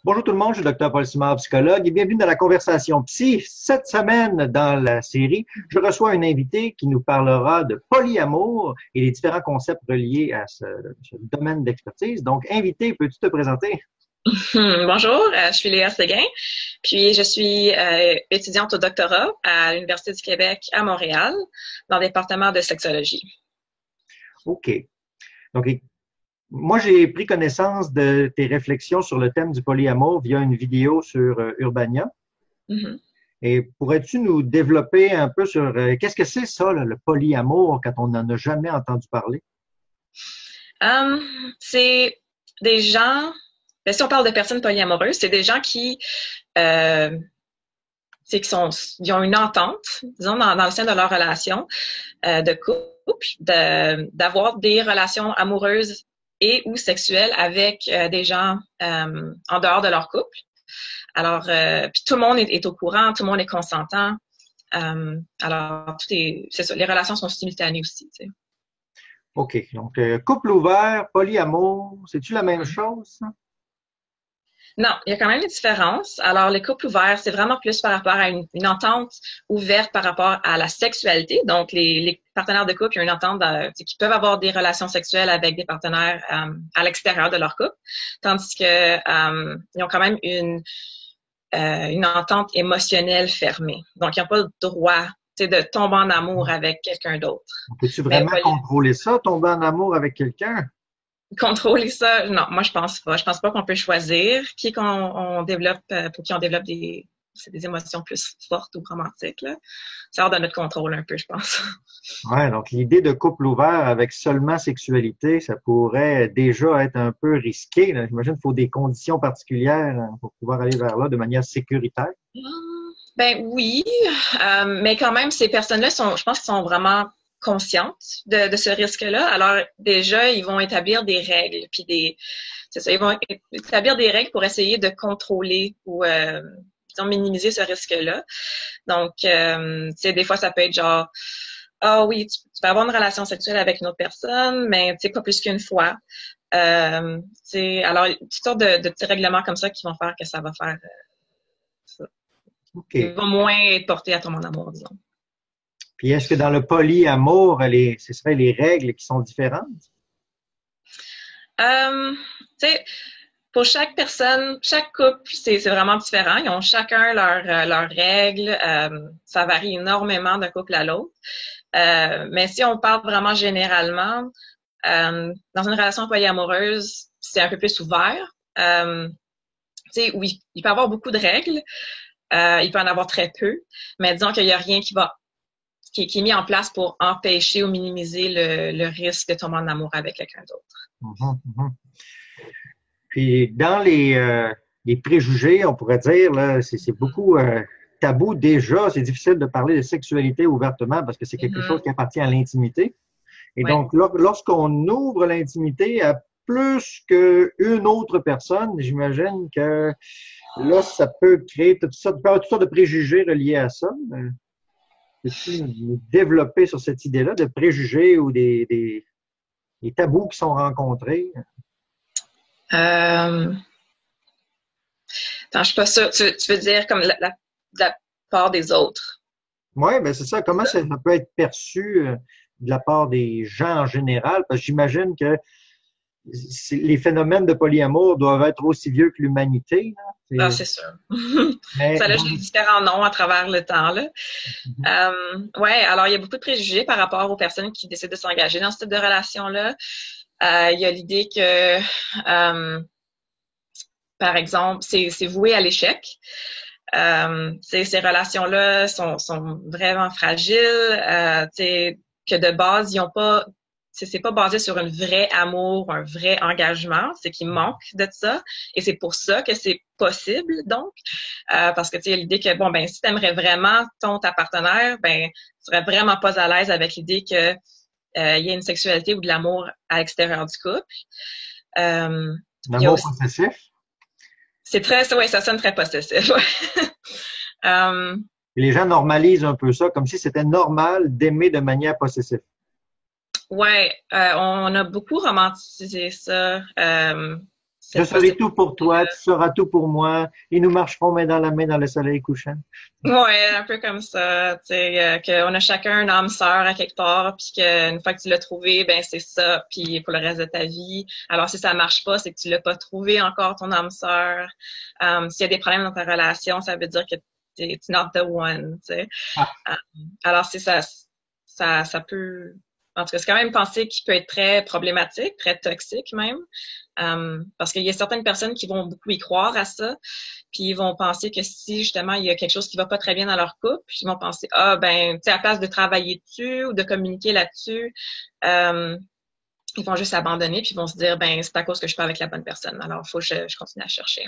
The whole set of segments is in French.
Bonjour tout le monde, je suis le Dr Paul Simard, psychologue, et bienvenue dans la conversation psy. Cette semaine, dans la série, je reçois un invité qui nous parlera de polyamour et les différents concepts reliés à ce domaine d'expertise. Donc, invité, peux-tu te présenter? Bonjour, je suis Léa Séguin, puis je suis étudiante au doctorat à l'Université du Québec à Montréal, dans le département de sexologie. OK. Donc, moi, j'ai pris connaissance de tes réflexions sur le thème du polyamour via une vidéo sur Urbania. Mhm. Et pourrais-tu nous développer un peu sur qu'est-ce que c'est ça, là, le polyamour, quand on n'en a jamais entendu parler? C'est des gens, si on parle de personnes polyamoureuses, c'est des gens euh, ils ont une entente, disons, dans le sein de leur relation de couple, d'avoir des relations amoureuses et ou sexuelles avec des gens en dehors de leur couple. Alors, puis tout le monde est au courant, tout le monde est consentant. Alors, c'est ça, les relations sont simultanées aussi, tu sais. OK. Donc, couple ouvert, polyamour, c'est-tu la même Mhm. chose, ça? Non, il y a quand même une différence. Alors, les couples ouverts, c'est vraiment plus par rapport à une entente ouverte par rapport à la sexualité. Donc, les partenaires de couple, il y a une entente qui peuvent avoir des relations sexuelles avec des partenaires à l'extérieur de leur couple, tandis que ils ont quand même une entente émotionnelle fermée. Donc, ils n'ont pas le droit, tu sais, de tomber en amour avec quelqu'un d'autre. Peux-tu Mais vraiment contrôler ça, tomber en amour avec quelqu'un? contrôler ça, non, moi je pense pas. Je pense pas qu'on peut choisir qui qu'on on développe pour qui on développe des émotions plus fortes ou romantiques. Là. C'est hors de notre contrôle un peu, je pense. Ouais, donc l'idée de couple ouvert avec seulement sexualité, ça pourrait déjà être un peu risqué, là. J'imagine qu'il faut des conditions particulières pour pouvoir aller vers là de manière sécuritaire. Ben oui, mais quand même, ces personnes-là sont, je pense qu'ils sont vraiment conscientes de ce risque-là. Alors déjà, ils vont établir des règles, puis c'est ça, ils vont établir des règles pour essayer de contrôler ou disons, minimiser ce risque-là. Donc, tu sais, des fois, ça peut être genre, ah oui, tu peux avoir une relation sexuelle avec une autre personne, mais tu sais, pas plus qu'une fois. Alors, toutes sortes de petits règlements comme ça qui vont faire que ça va faire ça. Il OK. va moins être porté à tomber en amour, disons. Puis est-ce que dans le polyamour, ce seraient les règles qui sont différentes? Tu sais, pour chaque personne, chaque couple, c'est vraiment différent. Ils ont chacun leurs règles. Ça varie énormément d'un couple à l'autre. Mais si on parle vraiment généralement, dans une relation polyamoureuse, c'est un peu plus ouvert. Tu sais, oui, il peut y avoir beaucoup de règles. Il peut en avoir très peu. Mais disons qu'il n'y a rien qui est mis en place pour empêcher ou minimiser le risque de tomber en amour avec quelqu'un d'autre. Mhm, mhm. Puis dans les préjugés, on pourrait dire, là, c'est beaucoup tabou déjà. C'est difficile de parler de sexualité ouvertement parce que c'est quelque chose Mhm. qui appartient à l'intimité. Et Ouais. donc, lorsqu'on ouvre l'intimité à plus qu'une autre personne, j'imagine que là, ça peut créer toutes sortes de préjugés reliés à ça. Peux-tu nous développer sur cette idée-là de préjugés ou des tabous qui sont rencontrés? Euh, Attends, je suis pas sûre. Tu veux dire comme de la part des autres? Oui, ben c'est ça. Comment ça peut être perçu de la part des gens en général? Parce que j'imagine que les phénomènes de polyamour doivent être aussi vieux que l'humanité, là. Ah, c'est sûr. Mais Ça a juste différents noms à travers le temps, là. Ouais, alors il y a beaucoup de préjugés par rapport aux personnes qui décident de s'engager dans ce type de relation-là. Il y a l'idée que, par exemple, c'est voué à l'échec. Ces relations-là sont vraiment fragiles. Que de base, ils ont pas, c'est pas basé sur un vrai amour, un vrai engagement. C'est qu'il manque de ça. Et c'est pour ça que c'est possible, donc. Parce que tu sais, l'idée que, bon, ben, si t'aimerais vraiment ta partenaire, ben, tu serais vraiment pas à l'aise avec l'idée que il y a une sexualité ou de l'amour à l'extérieur du couple. Euh, il y a l'amour aussi, possessif. c'est très, ouais, ça sonne très possessif. euh, Et les gens normalisent un peu ça, comme si c'était normal d'aimer de manière possessive. Ouais, on a beaucoup romantisé ça. Je serai tout pour toi, tu seras tout pour moi, et nous marcherons main dans la main dans le soleil couchant. Ouais, un peu comme ça, tu sais, qu'on a chacun une âme sœur à quelque part, puis qu'une fois que tu l'as trouvé, ben c'est ça, puis pour le reste de ta vie. Alors si ça marche pas, c'est que tu l'as pas trouvé encore ton âme sœur. S'il y a des problèmes dans ta relation, ça veut dire que it's not the one, tu sais. Ah, Alors c'est ça, ça peut, en tout cas, c'est quand même une pensée qui peut être très problématique, très toxique même, parce qu'il y a certaines personnes qui vont beaucoup y croire à ça. Puis ils vont penser que si justement il y a quelque chose qui va pas très bien dans leur couple, ils vont penser ah ben tu sais à place de travailler dessus ou de communiquer là-dessus, ils vont juste abandonner puis ils vont se dire ben c'est à cause que je suis pas avec la bonne personne. Alors il faut que je continue à chercher.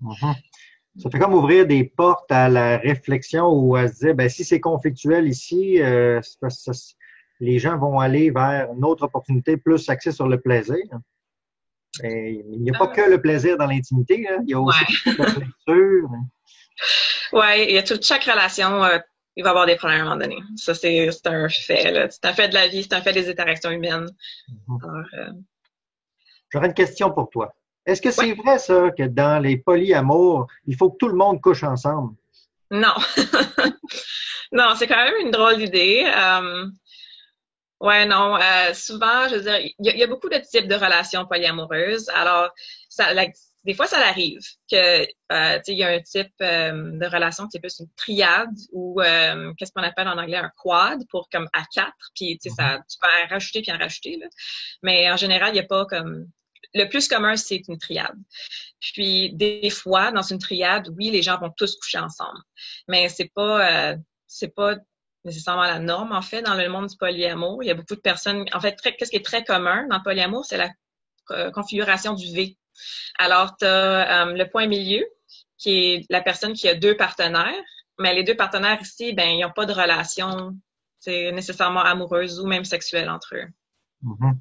mhm. Ça fait comme ouvrir des portes à la réflexion ou à se dire, ben, si c'est conflictuel ici, c'est parce que les gens vont aller vers une autre opportunité plus axée sur le plaisir. Et il n'y a pas que le plaisir dans l'intimité, hein. Il y a aussi la lecture. Ouais, il y a chaque relation, il va y avoir des problèmes à un moment donné. Ça c'est un fait là, c'est un fait de la vie, c'est un fait des interactions humaines. Mhm. Alors, J'aurais une question pour toi. Est-ce que ouais, c'est vrai, ça, que dans les polyamours, il faut que tout le monde couche ensemble? non, non, c'est quand même une drôle d'idée. Ouais, non. Souvent, je veux dire, il y a beaucoup de types de relations polyamoureuses. Alors, des fois, ça arrive que, tu sais, il y a un type de relation qui est plus une triade ou qu'est-ce qu'on appelle en anglais un quad pour comme à quatre. Puis, tu sais, Mhm. ça, tu peux en rajouter puis en rajouter là. Mais en général, il n'y a pas comme le plus commun, c'est une triade. Puis, des fois, dans une triade, oui, les gens vont tous coucher ensemble, mais c'est pas nécessairement la norme, en fait, dans le monde du polyamour. Il y a beaucoup de personnes, en fait, qu'est-ce qui est très commun dans le polyamour, c'est la configuration du V. Alors, tu as le point milieu, qui est la personne qui a deux partenaires, mais les deux partenaires ici, ben, ils n'ont pas de relation, c'est nécessairement amoureuse ou même sexuelle entre eux. Mhm.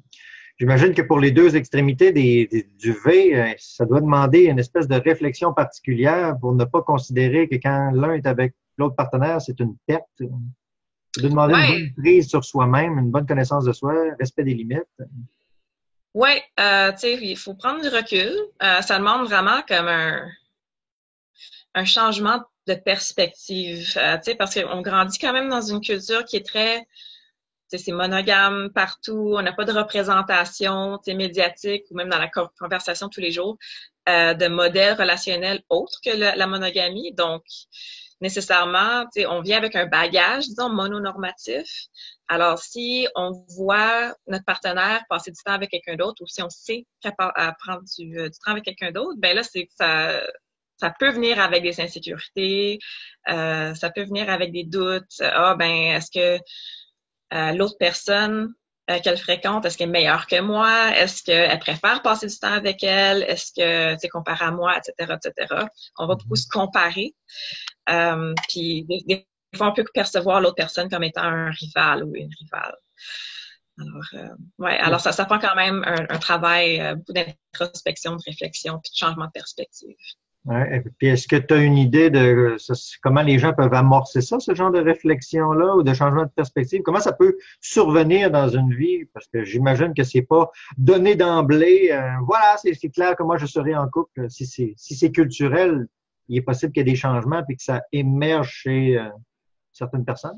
J'imagine que pour les deux extrémités du V, ça doit demander une espèce de réflexion particulière pour ne pas considérer que quand l'un est avec l'autre partenaire, c'est une perte. Ça doit demander une Ouais, bonne prise sur soi-même, une bonne connaissance de soi, respect des limites. ouais, tu sais, il faut prendre du recul. Ça demande vraiment comme un changement de perspective, tu sais, parce qu'on grandit quand même dans une culture qui est très, tu sais, c'est monogame partout, on n'a pas de représentation, tu sais, médiatique ou même dans la conversation tous les jours de modèles relationnels autres que la monogamie. Donc, nécessairement, tu sais, on vient avec un bagage, disons, mononormatif. Alors, si on voit notre partenaire passer du temps avec quelqu'un d'autre ou si on sait prendre du temps avec quelqu'un d'autre, ben là, c'est ça peut venir avec des insécurités, ça peut venir avec des doutes. Ah, ben, est-ce que l'autre personne qu'elle fréquente, est-ce qu'elle est meilleure que moi? Est-ce qu'elle préfère passer du temps avec elle? Est-ce que, tu sais, comparé à moi, etc., etc. On va beaucoup se comparer. Puis, des fois, on peut percevoir l'autre personne comme étant un rival ou une rivale. Alors, ouais, alors ça prend quand même un travail, beaucoup d'introspection, de réflexion, puis de changement de perspective. Ouais. Et puis, est-ce que tu as une idée de comment les gens peuvent amorcer ça, ce genre de réflexion-là ou de changement de perspective? Comment ça peut survenir dans une vie? Parce que j'imagine que c'est pas donné d'emblée. Voilà, c'est clair que moi je serai en couple. Si c'est culturel, il est possible qu'il y ait des changements puis que ça émerge chez certaines personnes.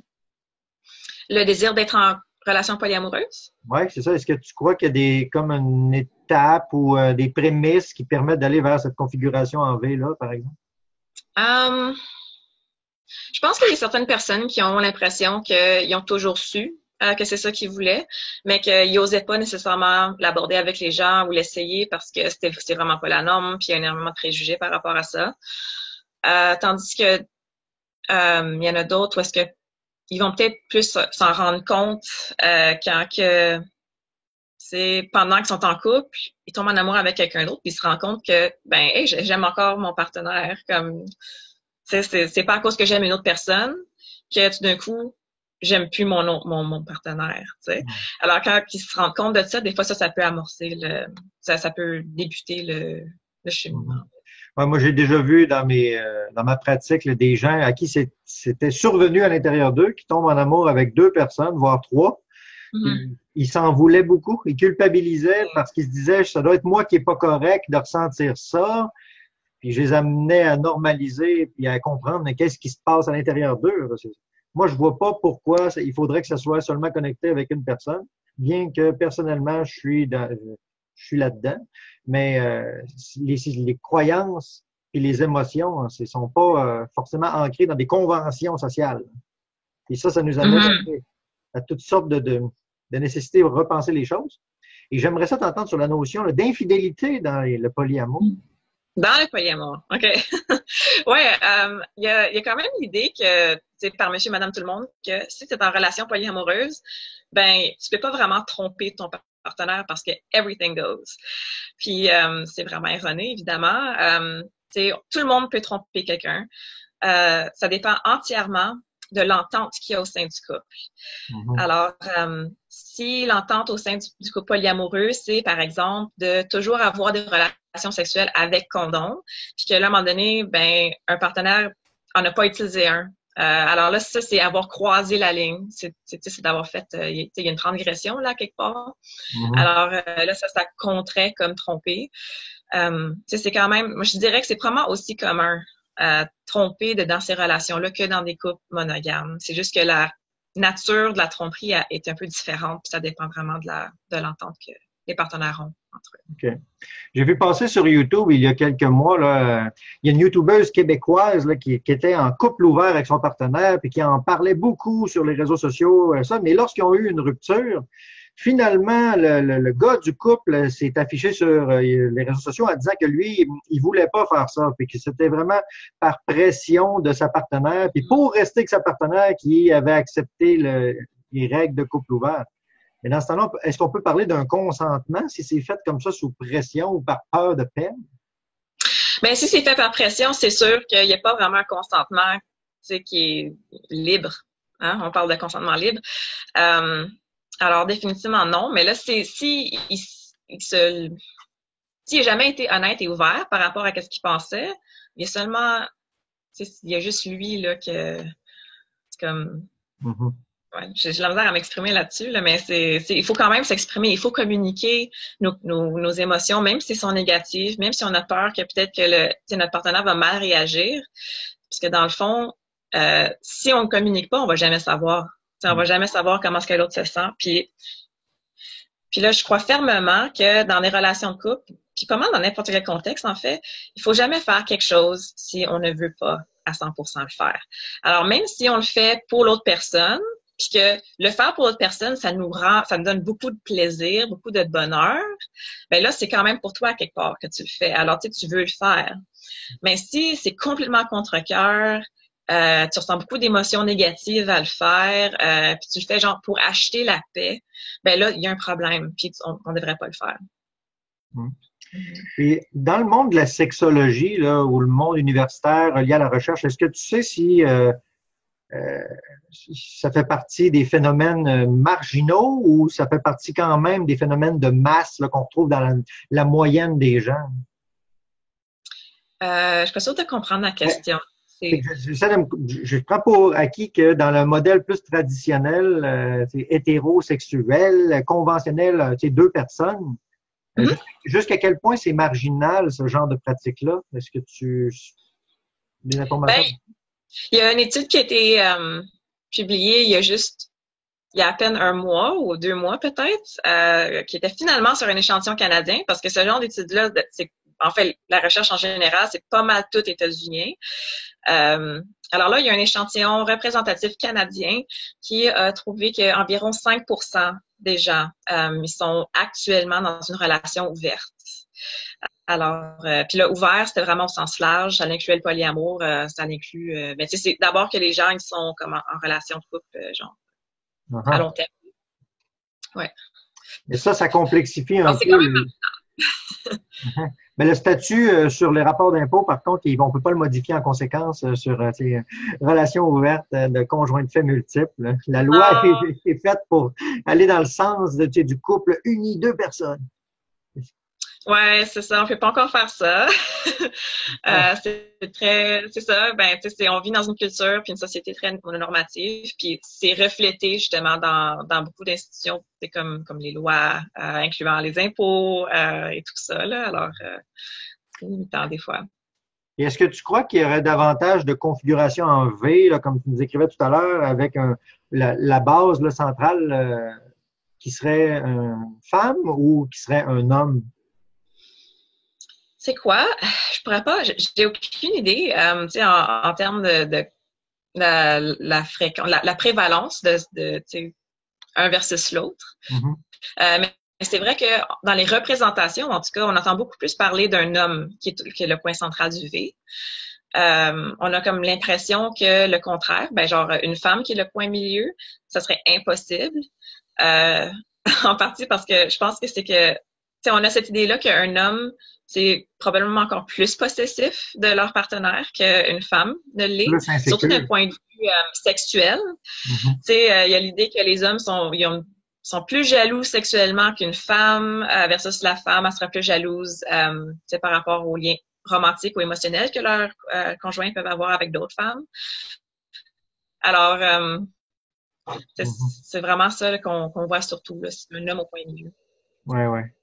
Le désir d'être en relation polyamoureuse? Oui, c'est ça. Est-ce que tu crois qu'il y a comme une étape ou des prémices qui permettent d'aller vers cette configuration en V-là, par exemple? Um, je pense qu'il y a certaines personnes qui ont l'impression qu'ils ont toujours su que c'est ça qu'ils voulaient, mais qu'ils n'osaient pas nécessairement l'aborder avec les gens ou l'essayer parce que c'est vraiment pas la norme, puis il y a énormément de préjugés par rapport à ça. Tandis que il y en a d'autres où est-ce que ils vont peut-être plus s'en rendre compte quand que c'est pendant qu'ils sont en couple, ils tombent en amour avec quelqu'un d'autre, puis ils se rendent compte que ben hey, j'aime encore mon partenaire, comme c'est pas à cause que j'aime une autre personne que tout d'un coup j'aime plus mon partenaire, tu sais. Alors quand ils se rendent compte de ça, des fois ça peut amorcer ça peut débuter le cheminement. Ouais, moi, j'ai déjà vu dans ma pratique là, des gens à qui c'était survenu à l'intérieur d'eux, qui tombent en amour avec deux personnes, voire trois. Mhm. Il s'en voulait beaucoup. Il culpabilisait parce qu'il se disait, ça doit être moi qui est pas correct de ressentir ça. Puis je les amenais à normaliser puis à comprendre mais qu'est-ce qui se passe à l'intérieur d'eux. Moi, je vois pas pourquoi il faudrait que ça soit seulement connecté avec une personne, bien que personnellement, je suis là-dedans. Mais les croyances et les émotions, ne sont pas forcément ancrées dans des conventions sociales. Et ça nous amène Mhm. à toutes sortes de nécessités de repenser les choses. Et j'aimerais ça t'entendre sur la notion d'infidélité dans le polyamour. Dans le polyamour, OK. Ouais, il y a quand même l'idée que, c'est par monsieur, madame, tout le monde, que si tu es en relation polyamoureuse, ben, tu peux pas vraiment tromper ton partenaire parce que everything goes. Puis, c'est vraiment erroné, évidemment. Tout le monde peut tromper quelqu'un. Ça dépend entièrement de l'entente qu'il y a au sein du couple. Mhm. Alors, si l'entente au sein du couple polyamoureux, c'est par exemple de toujours avoir des relations sexuelles avec condom, puis que là, à un moment donné, ben, un partenaire en a pas utilisé un. Alors là, ça, c'est avoir croisé la ligne. C'est d'avoir fait, il y a une transgression là, quelque part. Mhm. Alors là, ça compterait comme tromper. C'est quand même, moi, je dirais que c'est probablement aussi commun tromper dans ces relations-là que dans des couples monogames. C'est juste que la nature de la tromperie est un peu différente, puis ça dépend vraiment de l'entente que les partenaires ont entre eux. OK. J'ai vu passer sur YouTube il y a quelques mois, là, il y a une YouTubeuse québécoise là, qui était en couple ouvert avec son partenaire puis qui en parlait beaucoup sur les réseaux sociaux, ça. Mais lorsqu'ils ont eu une rupture, finalement, le gars du couple s'est affiché sur les réseaux sociaux en disant que lui, il voulait pas faire ça, puis que c'était vraiment par pression de sa partenaire, puis pour rester avec sa partenaire qui avait accepté les règles de couple ouvert. Mais dans ce temps-là, est-ce qu'on peut parler d'un consentement si c'est fait comme ça sous pression ou par peur de peine? Mais si c'est fait par pression, c'est sûr qu'il n'y a pas vraiment un consentement qui est libre. Hein? On parle de consentement libre. Euh, alors, définitivement non. Mais là, s'il n'a jamais été honnête et ouvert par rapport à ce qu'il pensait, il y a seulement, il y a juste lui là que c'est comme, Mhm. ouais, j'ai la misère à m'exprimer là-dessus là, mais il faut quand même s'exprimer, il faut communiquer nos émotions, même si elles sont négatives, même si on a peur que peut-être que notre partenaire va mal réagir, parce que dans le fond, si on ne communique pas, on va jamais savoir. On va jamais savoir comment est-ce que l'autre se sent. Puis là, je crois fermement que dans les relations de couple, puis pas mal dans n'importe quel contexte, en fait, il faut jamais faire quelque chose si on ne veut pas à 100% le faire. Alors, même si on le fait pour l'autre personne, puis que le faire pour l'autre personne, ça nous donne beaucoup de plaisir, beaucoup de bonheur, ben là, c'est quand même pour toi, quelque part, que tu le fais. Alors, tu veux le faire. Mais si c'est complètement contre-cœur, tu ressens beaucoup d'émotions négatives à le faire, puis tu le fais genre pour acheter la paix, ben là, il y a un problème, puis on devrait pas le faire. Mhm. Mhm. Et dans le monde de la sexologie, là, ou le monde universitaire lié à la recherche, est-ce que tu sais euh, si ça fait partie des phénomènes marginaux ou ça fait partie quand même des phénomènes de masse là, qu'on retrouve dans la moyenne des gens? Je suis pas sûre de comprendre la Ben, question. c'est C'est, que je prends pour acquis que dans le modèle plus traditionnel, c'est hétérosexuel, conventionnel, c'est deux personnes. Mhm. Jusqu'à quel point c'est marginal, ce genre de pratique-là? Est-ce que tu... Des Ben, informations? il y a une étude qui a été publiée il y a à peine un mois ou 2 mois peut-être, qui était finalement sur un échantillon canadien, parce que ce genre d'études-là, en fait, la recherche en général, c'est pas mal tout états-unien. Alors là, il y a un échantillon représentatif canadien qui a trouvé qu'environ 5% des gens ils sont actuellement dans une relation ouverte. Alors, puis là, ouvert, c'était vraiment au sens large. Ça incluait le polyamour, ça inclut... mais tu sais, c'est d'abord que les gens, ils sont comme en relation de couple, genre, à Uh-huh. long terme. Ouais. Et ça complexifie un Alors, c'est peu quand même... le... Uh-huh. Mais le statut sur les rapports d'impôt, par contre, on ne peut pas le modifier en conséquence sur ces relations ouvertes de conjoints de fait multiples, là. La loi Ah, est faite pour aller dans le sens du couple uni deux personnes. Ouais, c'est ça. On peut pas encore faire ça. Ah, C'est ça. Ben, tu sais, on vit dans une culture puis une société très normative, puis c'est reflété justement dans beaucoup d'institutions, c'est comme les lois, incluant les impôts et tout ça là. Alors, c'est limitant des fois. et est-ce que tu crois qu'il y aurait davantage de configuration en V, là, comme tu nous écrivais tout à l'heure, avec la base là, centrale qui serait une femme ou qui serait un homme? C'est quoi? Je pourrais pas. J'ai aucune idée. Tu sais, en termes de la prévalence tu sais, un versus l'autre. Mhm. Mais c'est vrai que dans les représentations, en tout cas, on entend beaucoup plus parler d'un homme qui est le point central du V. On a comme l'impression que le contraire, ben genre une femme qui est le point milieu, ça serait impossible. Euh, En partie parce que je pense que c'est que, tu sais, on a cette idée-là qu'un homme, c'est probablement encore plus possessif de leur partenaire qu'une femme ne l'est, Plus surtout d'un insécure. point de vue sexuel. Mhm. Tu sais, il y a l'idée que les hommes sont plus jaloux sexuellement qu'une femme, versus la femme, elle sera plus jalouse, tu sais, par rapport aux liens romantiques ou émotionnels que leurs conjoints peuvent avoir avec d'autres femmes. Alors, Mhm. c'est vraiment ça là, qu'on voit surtout, là, c'est un homme au point de vue. Ouais, ouais.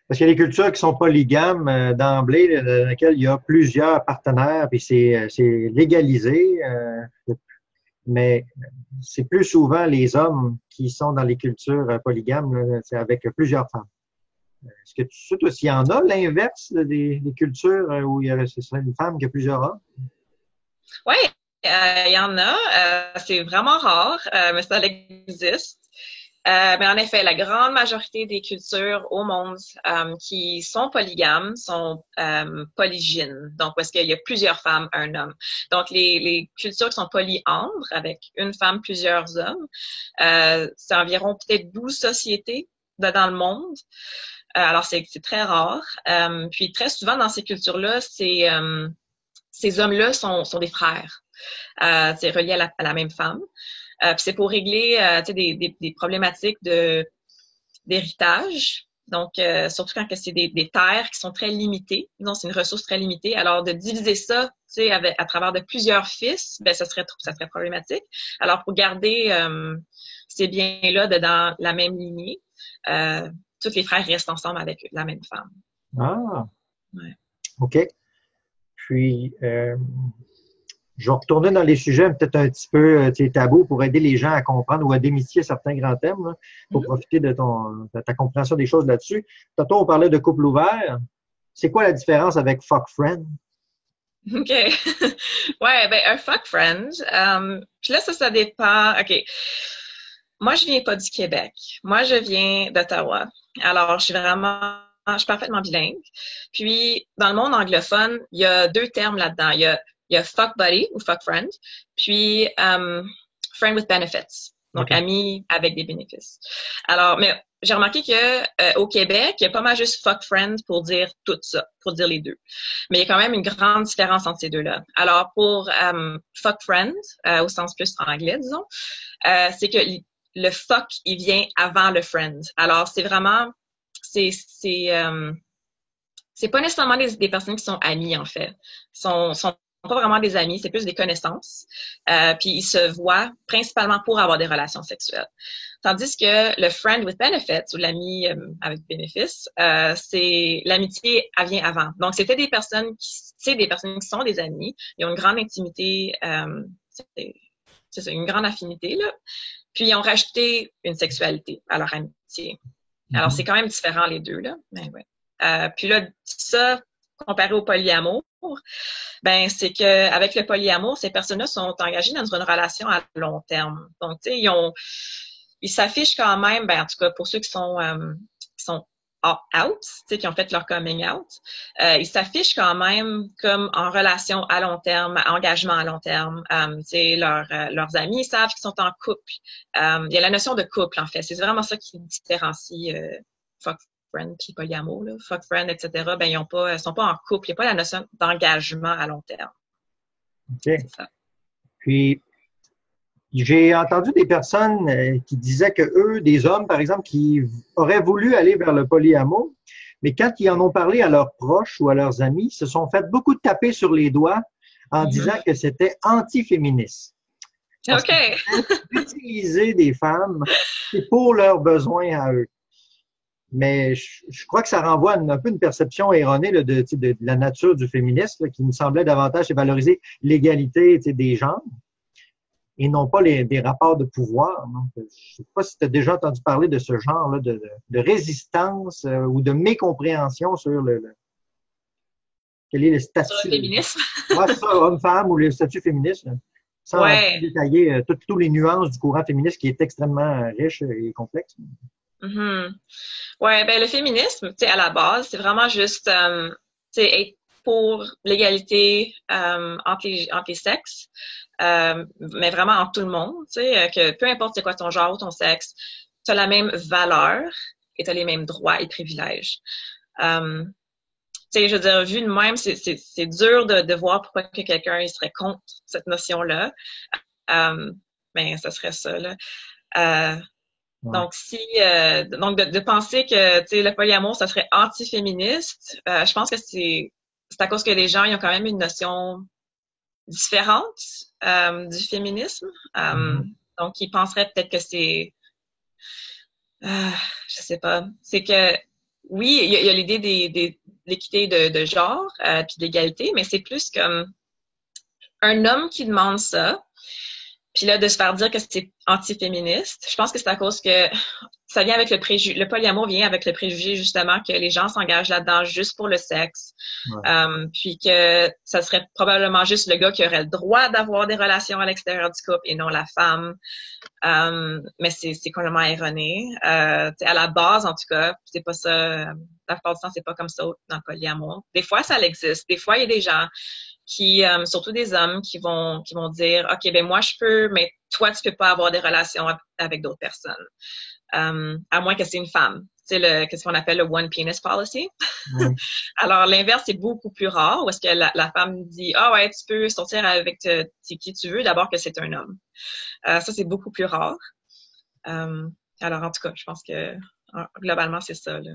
Parce qu'il y a des cultures qui sont polygames d'emblée, là, dans lesquelles il y a plusieurs partenaires, puis c'est légalisé, mais c'est plus souvent les hommes qui sont dans les cultures polygames, là, c'est avec plusieurs femmes. Est-ce que tu sais, toi, s'il y en a l'inverse là, des cultures où ce serait une femme qui a plusieurs hommes? Oui, il y en a. C'est vraiment rare, mais ça existe. Mais en effet, la grande majorité des cultures au monde qui sont polygames sont polygynes. Donc, parce qu'il y a plusieurs femmes, un homme. Donc, les cultures qui sont polyandres, avec une femme, plusieurs hommes, c'est environ peut-être 12 sociétés dans le monde. Alors, c'est très rare. Puis, très souvent, dans ces cultures-là, ces hommes-là sont des frères. C'est relié à la même femme. Puis c'est pour régler des problématiques d'héritage. Donc, surtout quand c'est des terres qui sont très limitées. Donc, c'est une ressource très limitée. Alors, de diviser ça à travers de plusieurs fils, ben ça serait problématique. Alors, pour garder ces biens-là dans la même lignée, tous les frères restent ensemble avec la même femme. Ah, Ouais. OK. Puis, je vais retourner dans les sujets peut-être un petit peu tabous pour aider les gens à comprendre ou à démystifier certains grands thèmes, là, pour Mm-hmm. profiter de ta compréhension des choses là-dessus. Tantôt, on parlait de couple ouvert. C'est quoi la différence avec fuck friend? OK. Ouais, ben un fuck friend. Puis là, ça dépend. OK. Moi, je viens pas du Québec. Moi, je viens d'Ottawa. Alors, je suis parfaitement bilingue. Puis, dans le monde anglophone, il y a deux termes là-dedans. Il y a fuck buddy ou fuck friend, puis friend with benefits. Donc, OK. ami avec des bénéfices. Alors, mais j'ai remarqué que au Québec, il y a pas mal juste fuck friend pour dire tout ça, pour dire les deux. Mais il y a quand même une grande différence entre ces deux-là. Alors, pour fuck friend, au sens plus anglais, disons, c'est que le fuck, il vient avant le friend. Alors, c'est vraiment, c'est, c'est, euh, c'est pas nécessairement des personnes qui sont amies, en fait. Sont pas vraiment des amis, c'est plus des connaissances. Puis ils se voient principalement pour avoir des relations sexuelles. Tandis que le friend with benefits ou l'ami avec bénéfices, c'est l'amitié, elle vient avant. Donc c'était des personnes qui sont des amis, ils ont une grande intimité, c'est ça, une grande affinité là. Puis ils ont rajouté une sexualité à leur amitié. Alors c'est Mhm. quand même différent les deux là. Mais ouais. Puis là, ça comparé au polyamour, ben c'est que avec le polyamour, ces personnes-là sont engagées dans une relation à long terme. Donc, tu sais, ils s'affichent quand même, ben en tout cas pour ceux qui sont out, tu sais, qui ont fait leur coming out, ils s'affichent quand même comme en relation à long terme, engagement à long terme. Tu sais, leurs amis savent qu'ils sont en couple. Il y a la notion de couple en fait. C'est vraiment ça qui différencie fuck friend puis polyamour, là, fuck friend, etc. Ben ils sont pas en couple. Il n'y a pas la notion d'engagement à long terme. OK. C'est ça. Puis, j'ai entendu des personnes qui disaient que eux, des hommes, par exemple, qui auraient voulu aller vers le polyamour, Mais quand ils en ont parlé à leurs proches ou à leurs amis, ils se sont fait beaucoup de taper sur les doigts en disant que c'était anti-féministe. Parce OK. qu'ils utiliser des femmes pour leurs besoins à eux. Mais je crois que ça renvoie à un peu une perception erronée là, de la nature du féminisme, là, qui me semblait davantage valoriser l'égalité des genres et non pas des rapports de pouvoir. Donc, je ne sais pas si tu as déjà entendu parler de ce genre-là de résistance ou de mécompréhension sur quel est le Sur le statut. féminisme. Ouais, c'est ça, homme-femme ou le statut féministe, là, sans Ouais. détailler toutes les nuances du courant féministe qui est extrêmement riche et complexe. Mhm. Ouais, ben le féminisme, tu sais, à la base, c'est vraiment juste, tu sais, être pour l'égalité entre les sexes, mais vraiment entre tout le monde, tu sais, que peu importe c'est quoi ton genre ou ton sexe, tu as la même valeur et tu as les mêmes droits et privilèges. Euh, Tu sais, je veux dire, vu de même, c'est dur de voir pourquoi que quelqu'un il serait contre cette notion-là. Mais ça serait ça, là. Euh, Ouais. donc, donc de penser que, tu sais, le polyamour, ça serait anti-féministe, je pense que c'est à cause que les gens, ils ont quand même une notion différente, du féminisme. Mhm. Donc, ils penseraient peut-être que euh, je sais pas, c'est que, oui, il y a l'idée de l'équité de genre, puis d'égalité, mais c'est plus comme un homme qui demande ça, puis là, de se faire dire que c'est anti-féministe. Je pense que c'est à cause que ça vient avec le préjugé. Le polyamour vient avec le préjugé, justement, que les gens s'engagent là-dedans juste pour le sexe. Ouais. Puis que ça serait probablement juste le gars qui aurait le droit d'avoir des relations à l'extérieur du couple et non la femme. Mais c'est complètement erroné. À la base, en tout cas, c'est pas ça. La plupart du temps, c'est pas comme ça dans le polyamour. Des fois, ça existe. Des fois, il y a des gens qui, surtout des hommes, qui vont dire, OK, ben moi je peux, mais toi tu peux pas avoir des relations avec d'autres personnes, à moins que c'est une femme. C'est qu'est-ce qu'on appelle le one penis policy. Ouais. Alors l'inverse c'est beaucoup plus rare, où est-ce que la femme dit, ah ouais, tu peux sortir avec qui tu veux, d'abord que c'est un homme. Ça c'est beaucoup plus rare. Alors en tout cas, je pense que globalement c'est ça, là.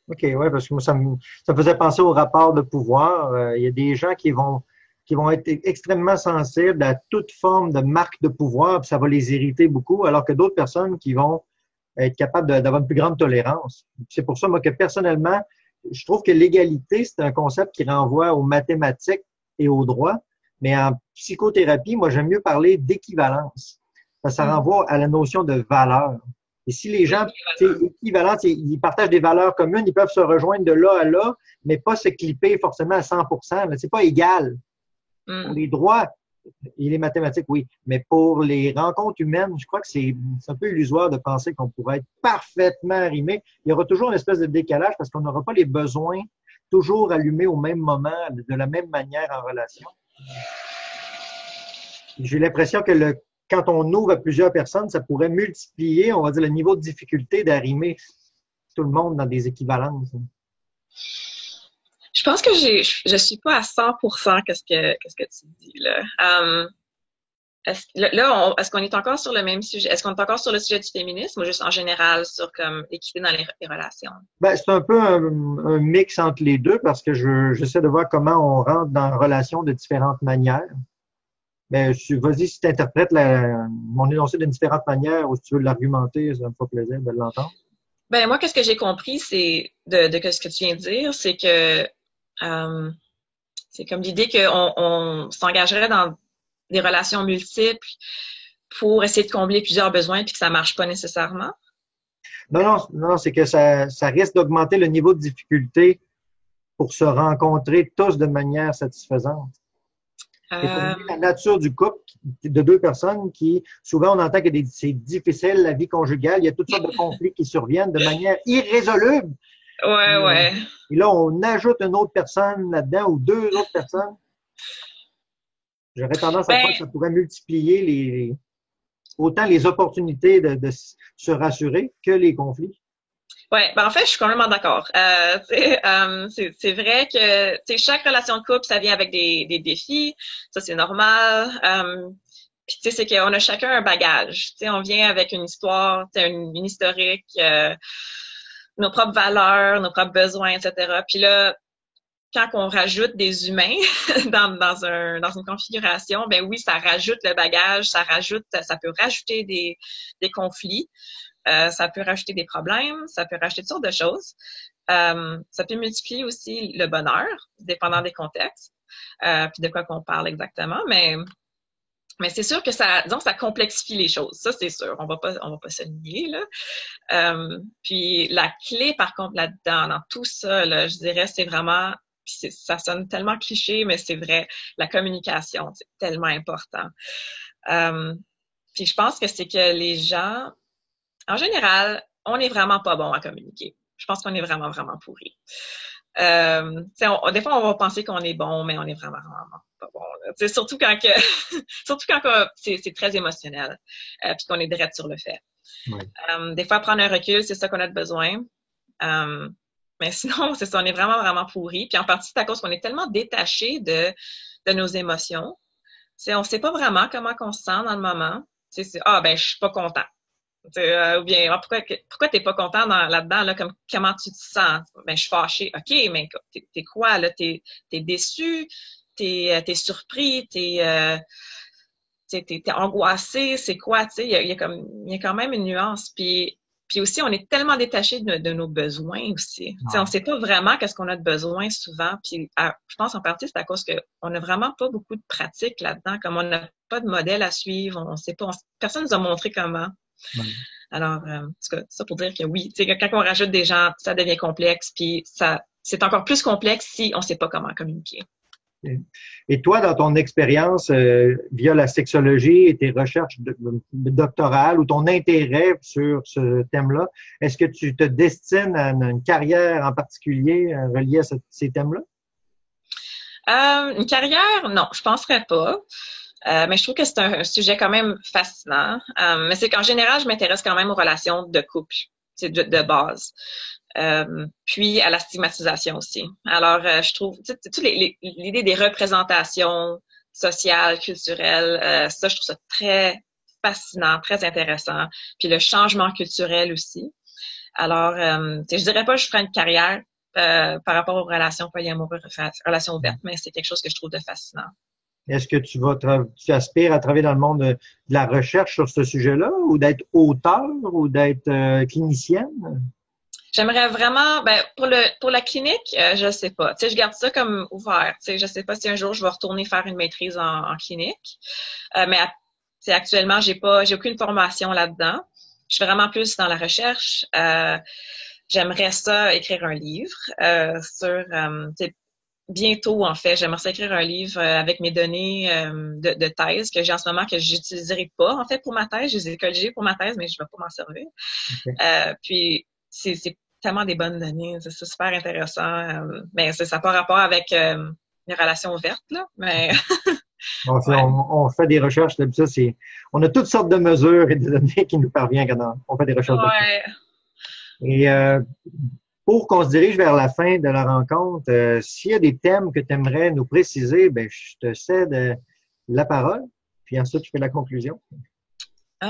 OK, ouais, parce que moi, ça me faisait penser au rapport de pouvoir. Il y a des gens qui vont être extrêmement sensibles à toute forme de marque de pouvoir, puis ça va les irriter beaucoup, alors que d'autres personnes qui vont être capables d'avoir une plus grande tolérance. C'est pour ça, moi, que personnellement, je trouve que l'égalité, c'est un concept qui renvoie aux mathématiques et au droit, mais en psychothérapie, moi, j'aime mieux parler d'équivalence. Ça renvoie à la notion de valeur. Et si les gens, équivalents, ils partagent des valeurs communes, ils peuvent se rejoindre de là à là, mais pas se clipper forcément à 100%. C'est pas égal. Pour les droits et les mathématiques, oui. Mais pour les rencontres humaines, je crois que c'est un peu illusoire de penser qu'on pourrait être parfaitement arrimé. Il y aura toujours une espèce de décalage parce qu'on n'aura pas les besoins toujours allumés au même moment, de la même manière en relation. J'ai l'impression que quand on ouvre à plusieurs personnes, ça pourrait multiplier, on va dire, le niveau de difficulté d'arrimer tout le monde dans des équivalences. Je pense que je suis pas à 100% qu'est-ce que tu dis là. Est-ce qu'on est encore sur le même sujet? Est-ce qu'on est encore sur le sujet du féminisme ou juste en général sur comme l'équité dans les relations? Ben, c'est un peu un mix entre les deux parce que j'essaie de voir comment on rentre dans la relation de différentes manières. Ben, vas-y, si tu interprètes mon énoncé d'une différente manière ou si tu veux l'argumenter, ça me fait plaisir de l'entendre. Ben moi, qu'est-ce que j'ai compris, c'est de ce que tu viens de dire, euh, c'est comme l'idée qu'on s'engagerait dans des relations multiples pour essayer de combler plusieurs besoins puis que ça marche pas nécessairement. Non, c'est que ça risque d'augmenter le niveau de difficulté pour se rencontrer tous de manière satisfaisante. Étant Euh, donné la nature du couple de deux personnes qui, souvent, on entend que c'est difficile, la vie conjugale, il y a toutes sortes de conflits qui surviennent de manière irrésoluble. ouais, ouais. Et là, on ajoute une autre personne là-dedans ou deux autres personnes. J'aurais tendance à croire que Ben, ça pourrait multiplier autant les opportunités de se rassurer que les conflits. ouais, ben en fait, je suis complètement d'accord. C'est vrai que chaque relation de couple, ça vient avec des défis, ça c'est normal. Puis tu sais, c'est qu'on a chacun un bagage. Tu sais, on vient avec une histoire, une historique. nos propres valeurs, nos propres besoins, etc. Puis là, quand on rajoute des humains dans une configuration, ben oui, ça rajoute le bagage, ça peut rajouter des conflits, ça peut rajouter des problèmes, ça peut rajouter toutes sortes de choses. Ça peut multiplier aussi le bonheur, dépendant des contextes, puis de quoi qu'on parle exactement, mais c'est sûr que ça complexifie les choses. Ça, c'est sûr. On va pas se nier, là. Puis la clé, par contre, là-dedans, dans tout ça, là, je dirais, c'est vraiment, puis ça sonne tellement cliché, mais c'est vrai, la communication, c'est tellement important. Puis je pense que c'est que les gens, en général, on n'est vraiment pas bon à communiquer. Je pense qu'on est vraiment, vraiment pourris. Des fois, on va penser qu'on est bon, mais on est vraiment, vraiment pas bon. Surtout quand c'est très émotionnel, puis qu'on est direct sur le fait. Oui. Des fois, prendre un recul, c'est ça qu'on a besoin. Mais sinon, c'est ça, on est vraiment, vraiment pourris. Puis en partie, c'est à cause qu'on est tellement détaché de nos émotions. On sait pas vraiment comment on se sent dans le moment. Je suis pas content. Ou bien, pourquoi t'es pas content là-dedans, là, comment tu te sens? Ben, je suis fâchée. OK, mais t'es quoi, là? T'es déçu? T'es surpris? T'es angoissé? C'est quoi, tu sais? Il y a quand même une nuance. Puis aussi, on est tellement détaché de nos besoins aussi. Ouais. On sait pas vraiment qu'est-ce qu'on a de besoin souvent. Puis, je pense en partie, c'est à cause qu'on n'a vraiment pas beaucoup de pratique là-dedans. Comme on n'a pas de modèle à suivre, on sait pas. Personne nous a montré comment. Ouais. Alors, ça pour dire que oui, quand on rajoute des gens, ça devient complexe, puis c'est encore plus complexe si on ne sait pas comment communiquer. Et toi, dans ton expérience via la sexologie et tes recherches doctorales ou ton intérêt sur ce thème-là, est-ce que tu te destines à une carrière en particulier reliée à ces thèmes-là? Une carrière, non, je penserais pas. Mais je trouve que c'est un sujet quand même fascinant. Mais c'est qu'en général, je m'intéresse quand même aux relations de couple, c'est de base. Puis à la stigmatisation aussi. Alors, je trouve, l'idée des représentations sociales, culturelles, ça, je trouve ça très fascinant, très intéressant. Puis le changement culturel aussi. Alors, je dirais pas que je ferais une carrière par rapport aux relations polyamoureuses, relations ouvertes, mais c'est quelque chose que je trouve de fascinant. Est-ce que tu aspires à travailler dans le monde de la recherche sur ce sujet-là ou d'être auteur ou d'être clinicienne? J'aimerais vraiment, pour la clinique, je sais pas. Je garde ça comme ouvert. Je sais pas si un jour je vais retourner faire une maîtrise en clinique. Mais actuellement, j'ai aucune formation là-dedans. Je suis vraiment plus dans la recherche. J'aimerais ça écrire un livre sur bientôt, en fait, j'aimerais ça écrire un livre avec mes données de thèse que j'ai en ce moment, que j'utiliserai pas, en fait, pour ma thèse. Je les ai colligées pour ma thèse, mais je vais pas m'en servir. Okay. Puis, c'est tellement des bonnes données. C'est super intéressant. Mais ça n'a pas rapport avec les relations ouvertes, là. Mais... on fait des recherches, ça, on a toutes sortes de mesures et de données qui nous parviennent quand on fait des recherches. Ouais. Et pour qu'on se dirige vers la fin de la rencontre, s'il y a des thèmes que tu aimerais nous préciser, je te cède la parole, puis ensuite je fais la conclusion. Je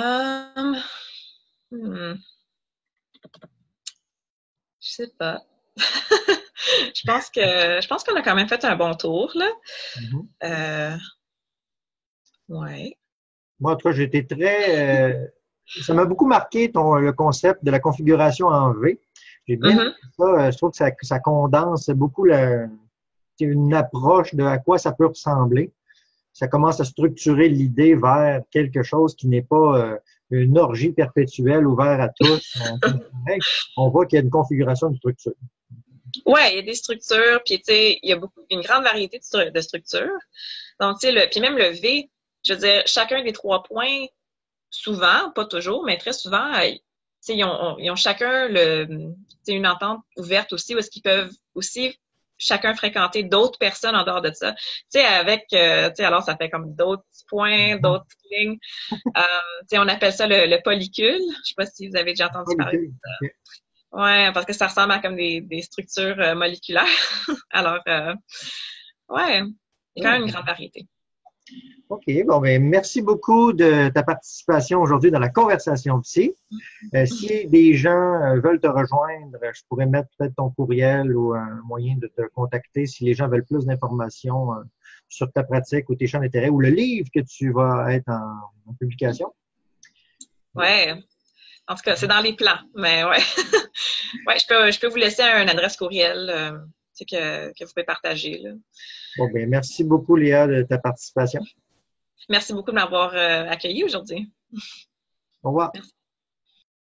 sais pas. Je pense qu'on a quand même fait un bon tour, là. Mm-hmm. Ouais. Moi, en tout cas, j'ai été ça m'a beaucoup marqué le concept de la configuration en V. J'ai bien aimé ça. Je trouve que ça condense beaucoup une approche de à quoi ça peut ressembler. Ça commence à structurer l'idée vers quelque chose qui n'est pas une orgie perpétuelle ouverte à tous. On voit qu'il y a une configuration de structure. Oui, il y a des structures, puis il y a une grande variété de structures. Donc, puis même le V, je veux dire, chacun des 3 points, souvent, pas toujours, mais très souvent, ils ont chacun une entente ouverte aussi, où est-ce qu'ils peuvent aussi chacun fréquenter d'autres personnes en dehors de ça. Alors ça fait comme d'autres points, d'autres lignes. On appelle ça le polycule. Je sais pas si vous avez déjà entendu parler de ça. Okay. Ouais, parce que ça ressemble à comme des structures moléculaires. Alors, ouais, il y a quand même une grande variété. OK. Bon, ben, merci beaucoup de ta participation aujourd'hui dans la conversation psy. Si des gens veulent te rejoindre, je pourrais mettre peut-être ton courriel ou un moyen de te contacter si les gens veulent plus d'informations sur ta pratique ou tes champs d'intérêt ou le livre que tu vas être en publication. Ouais. En tout cas, c'est dans les plans, mais ouais. Ouais, je peux vous laisser une adresse courriel que vous pouvez partager, là. Bon, ben, merci beaucoup, Léa, de ta participation. Merci beaucoup de m'avoir accueilli aujourd'hui. Au revoir. Merci.